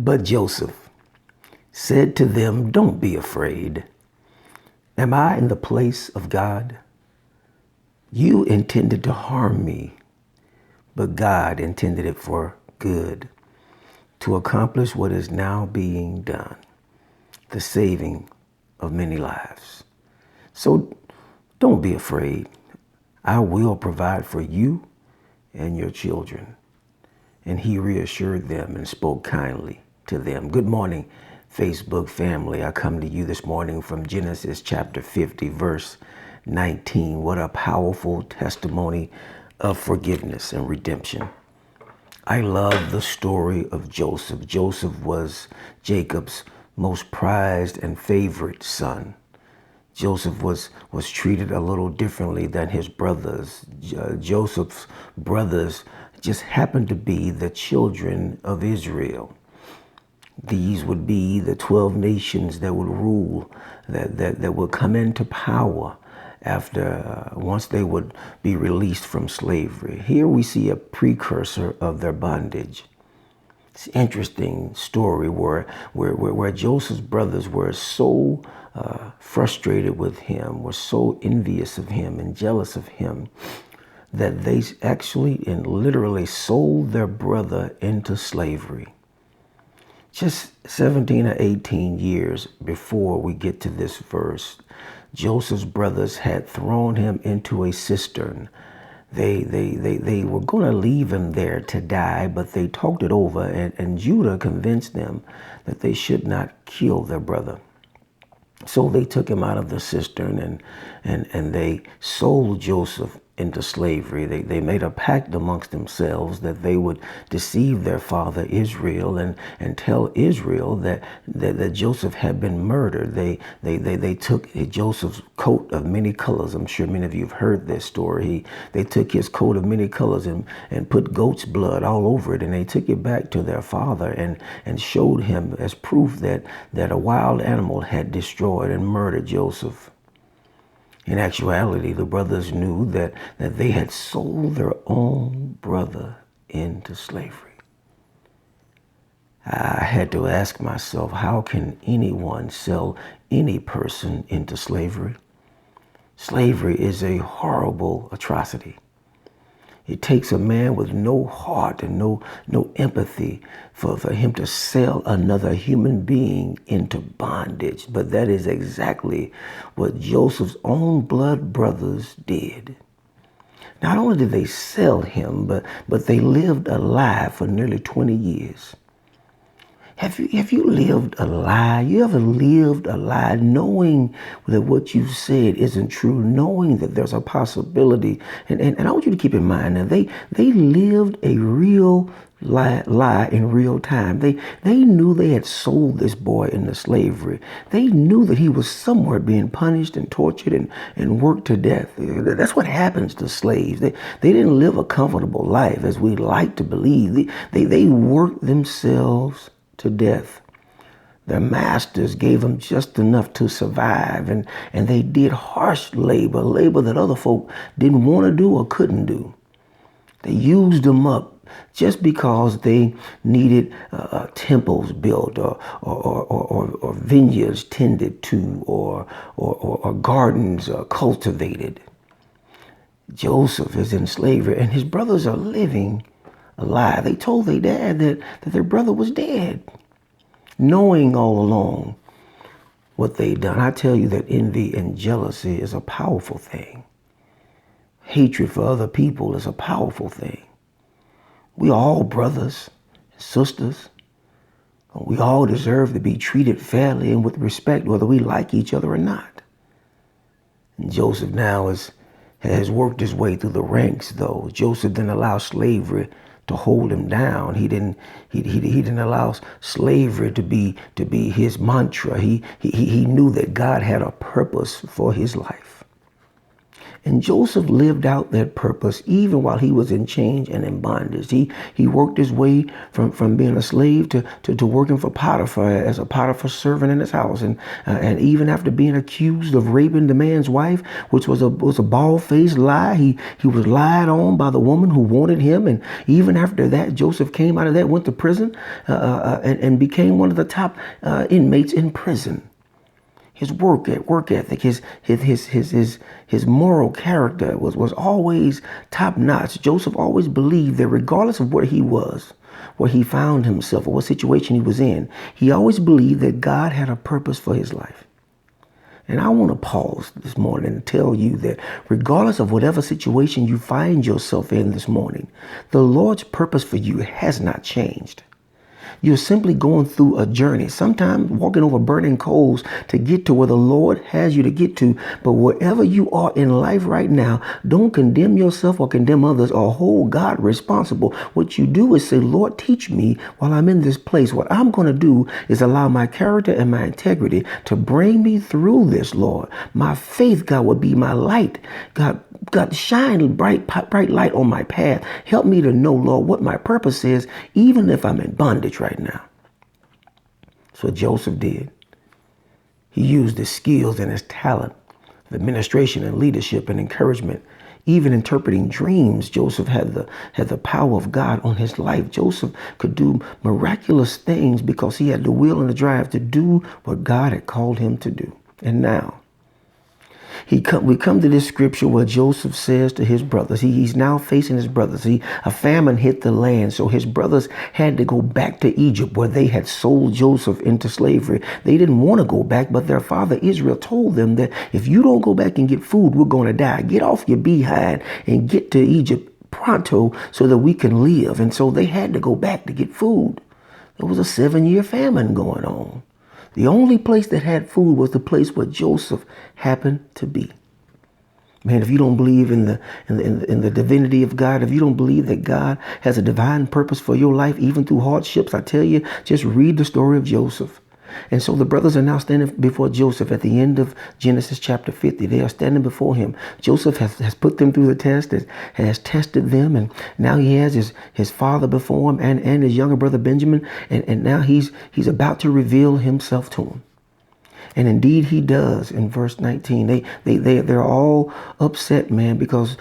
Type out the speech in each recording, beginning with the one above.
But Joseph said to them, "Don't be afraid. Am I in the place of God? You intended to harm me, but God intended it for good, to accomplish what is now being done, the saving of many lives. So don't be afraid. I will provide for you and your children." And he reassured them and spoke kindly to them. Good morning, Facebook family. I come to you this morning from Genesis chapter 50, verse 19. What a powerful testimony of forgiveness and redemption. I love the story of Joseph. Joseph was Jacob's most prized and favorite son. Joseph was treated a little differently than his brothers. Joseph's brothers just happened to be the children of Israel. These would be the 12 nations that would rule, that would come into power after once they would be released from slavery. Here we see a precursor of their bondage. It's an interesting story where Joseph's brothers were so frustrated with him, were so envious of him and jealous of him, that they actually and literally sold their brother into slavery. Just 17 or 18 years before we get to this verse, Joseph's brothers had thrown him into a cistern. They were going to leave him there to die, but they talked it over, and Judah convinced them that they should not kill their brother. So they took him out of the cistern and they sold Joseph into slavery. They made a pact amongst themselves that they would deceive their father Israel and tell Israel that Joseph had been murdered. They took Joseph's coat of many colors. I'm sure many of you have heard this story. They took his coat of many colors and put goat's blood all over it, and they took it back to their father and showed him as proof that a wild animal had destroyed and murdered Joseph. In actuality, the brothers knew that they had sold their own brother into slavery. I had to ask myself, how can anyone sell any person into slavery? Slavery is a horrible atrocity. It takes a man with no heart and no empathy for him to sell another human being into bondage. But that is exactly what Joseph's own blood brothers did. Not only did they sell him, but they lived a lie for nearly 20 years. Have you lived a lie? You ever lived a lie knowing that what you said isn't true, knowing that there's a possibility? And I want you to keep in mind that they lived a real lie in real time. They knew they had sold this boy into slavery. They knew that he was somewhere being punished and tortured and worked to death. That's what happens to slaves. They didn't live a comfortable life as we like to believe. They worked themselves to death. Their masters gave them just enough to survive, and they did harsh labor that other folk didn't want to do or couldn't do. They used them up just because they needed temples built or vineyards tended to or gardens cultivated. Joseph is in slavery and his brothers are living a lie. They told their dad that their brother was dead, knowing all along what they'd done. I tell you that envy and jealousy is a powerful thing. Hatred for other people is a powerful thing. We are all brothers and sisters. We all deserve to be treated fairly and with respect, whether we like each other or not. And Joseph now has worked his way through the ranks, though. Joseph didn't allow slavery to hold him down. He didn't allow slavery to be his mantra. He knew that God had a purpose for his life. And Joseph lived out that purpose even while he was in chains and in bondage. He worked his way from being a slave to working for Potiphar as a Potiphar servant in his house. And even after being accused of raping the man's wife, which was a bald-faced lie, he was lied on by the woman who wanted him. And even after that, Joseph came out of that, went to prison, and became one of the top inmates in prison. His work ethic, his moral character was always top notch. Joseph always believed that regardless of where he was, where he found himself, or what situation he was in, he always believed that God had a purpose for his life. And I want to pause this morning and tell you that regardless of whatever situation you find yourself in this morning, the Lord's purpose for you has not changed. You're simply going through a journey, sometimes walking over burning coals to get to where the Lord has you to get to. But wherever you are in life right now, don't condemn yourself or condemn others or hold God responsible. What you do is say, Lord, teach me while I'm in this place. What I'm going to do is allow my character and my integrity to bring me through this, Lord. My faith, God, will be my light. God, shine bright light on my path. Help me to know, Lord, what my purpose is, even if I'm in bondage right now. That's what Joseph did. He used his skills and his talent of administration and leadership and encouragement, even interpreting dreams. Joseph had the power of God on his life. Joseph could do miraculous things because he had the will and the drive to do what God had called him to do. And now, we come to this scripture where Joseph says to his brothers, he's now facing his brothers. A famine hit the land, so his brothers had to go back to Egypt where they had sold Joseph into slavery. They didn't want to go back, but their father Israel told them that if you don't go back and get food, we're going to die. Get off your behind and get to Egypt pronto so that we can live. And so they had to go back to get food. There was a 7-year famine going on. The only place that had food was the place where Joseph happened to be. Man, if you don't believe in the divinity of God, if you don't believe that God has a divine purpose for your life, even through hardships, I tell you, just read the story of Joseph. And so the brothers are now standing before Joseph at the end of Genesis chapter 50. They are standing before him. Joseph has put them through the test, has tested them, and now he has his father before him and his younger brother Benjamin, and now he's about to reveal himself to him. And indeed he does in verse 19. They're all upset, man, because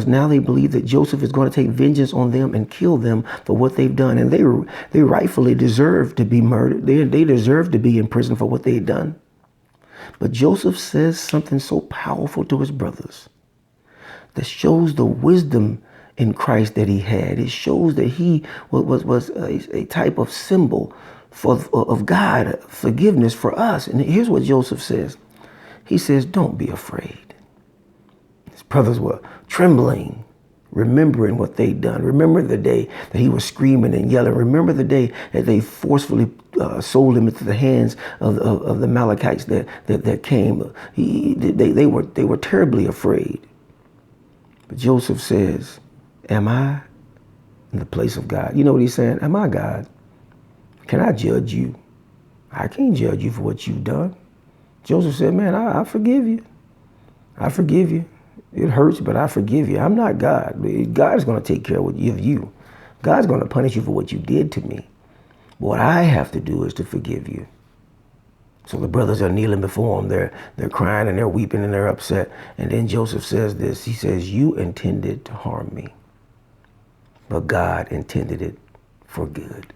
now they believe that Joseph is going to take vengeance on them and kill them for what they've done. And they rightfully deserve to be murdered. They deserve to be in prison for what they've done. But Joseph says something so powerful to his brothers that shows the wisdom in Christ that he had. It shows that he was a type of symbol of God, forgiveness for us. And here's what Joseph says. He says, don't be afraid. His brothers were trembling, remembering what they'd done. Remember the day that he was screaming and yelling. Remember the day that they forcefully sold him into the hands of the Amalekites that came. They were terribly afraid. But Joseph says, am I in the place of God? You know what he's saying? Am I God? Can I judge you? I can't judge you for what you've done. Joseph said, man, I forgive you. I forgive you. It hurts, but I forgive you. I'm not God. God is going to take care of you. God's going to punish you for what you did to me. What I have to do is to forgive you. So the brothers are kneeling before him. They're crying and they're weeping and they're upset. And then Joseph says this. He says, you intended to harm me, but God intended it for good.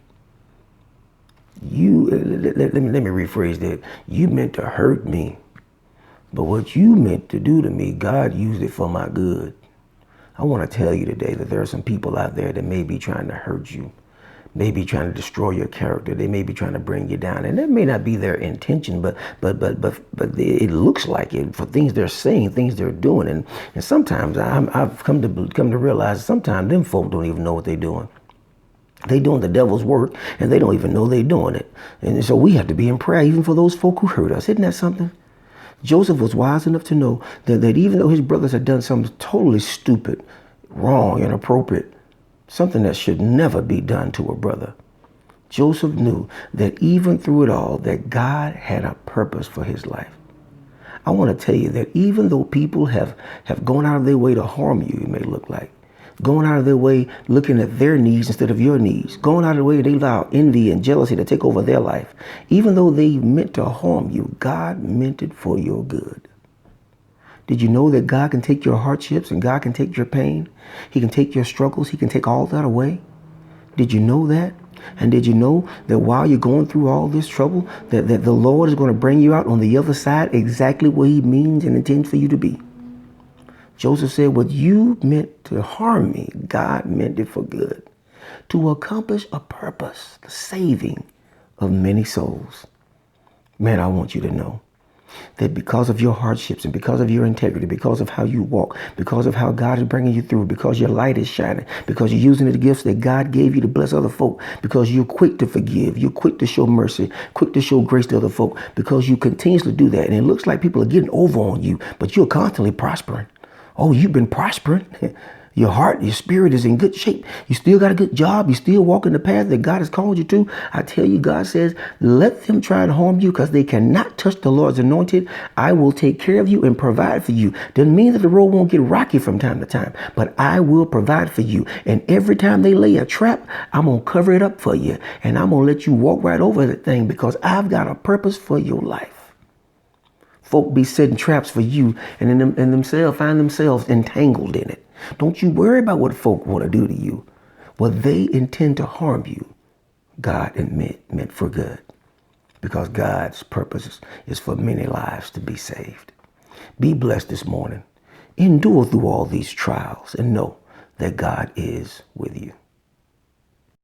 Let me rephrase that. You meant to hurt me, but what you meant to do to me, God used it for my good. I want to tell you today that there are some people out there that may be trying to hurt you, may be trying to destroy your character. They may be trying to bring you down, and that may not be their intention, but it looks like it for things they're saying, things they're doing, and sometimes I've come to realize sometimes them folk don't even know what they're doing. They doing the devil's work, and they don't even know they're doing it. And so we have to be in prayer even for those folk who hurt us. Isn't that something? Joseph was wise enough to know that even though his brothers had done something totally stupid, wrong, inappropriate, something that should never be done to a brother, Joseph knew that even through it all, that God had a purpose for his life. I want to tell you that even though people have gone out of their way to harm you, it may look like, going out of their way looking at their needs instead of your needs, going out of the way they allow envy and jealousy to take over their life, even though they meant to harm you, God meant it for your good. Did you know that God can take your hardships and God can take your pain? He can take your struggles. He can take all that away. Did you know that? And did you know that while you're going through all this trouble, that the Lord is going to bring you out on the other side exactly where he means and intends for you to be? Joseph said, what you meant to harm me, God meant it for good, to accomplish a purpose, the saving of many souls. Man, I want you to know that because of your hardships and because of your integrity, because of how you walk, because of how God is bringing you through, because your light is shining, because you're using the gifts that God gave you to bless other folk, because you're quick to forgive, you're quick to show mercy, quick to show grace to other folk, because you continuously do that. And it looks like people are getting over on you, but you're constantly prospering. Oh, you've been prospering. Your heart, your spirit is in good shape. You still got a good job. You still walking the path that God has called you to. I tell you, God says, let them try and harm you because they cannot touch the Lord's anointed. I will take care of you and provide for you. Doesn't mean that the road won't get rocky from time to time, but I will provide for you. And every time they lay a trap, I'm going to cover it up for you. And I'm going to let you walk right over that thing because I've got a purpose for your life. Folk be setting traps for you and themselves find themselves entangled in it. Don't you worry about what folk want to do to you. What they intend to harm you, God meant for good. Because God's purpose is for many lives to be saved. Be blessed this morning. Endure through all these trials and know that God is with you.